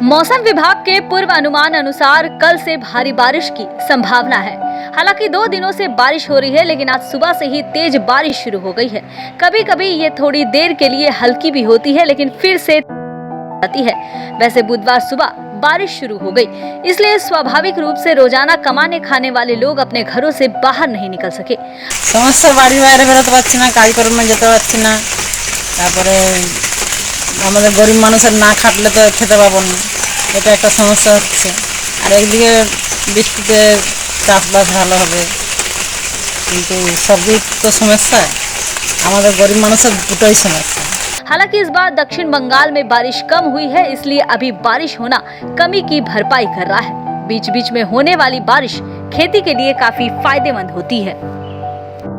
मौसम विभाग के पूर्व अनुमान अनुसार कल से भारी बारिश की संभावना है। हालांकि 2 दिनों से बारिश हो रही है, लेकिन आज सुबह से ही तेज बारिश शुरू हो गई है। कभी कभी ये थोड़ी देर के लिए हल्की भी होती है, लेकिन फिर से आती है। वैसे बुधवार सुबह बारिश शुरू हो गई, इसलिए स्वाभाविक रूप से रोजाना कमाने खाने वाले लोग अपने घरों से बाहर नहीं निकल सके। समस्या बाड़ी বাইরে বেরোতে পারছি না, কাজকর্মে যেতে পারছি না। তারপরে আমাদের গরিব মানুষের না খাটলে তো খেতে পাবো না, এটা একটা সমস্যা হচ্ছে। আর একদিকে বৃষ্টিতে চাষবাস ভালো হবে, কিন্তু সবই তো সমস্যা, আমাদের গরিব মানুষের দুটোই সমস্যা। हालांकि इस बार दक्षिण बंगाल में बारिश कम हुई है, इसलिए अभी बारिश होना कमी की भरपाई कर रहा है। बीच बीच में होने वाली बारिश खेती के लिए काफी फायदेमंद होती है।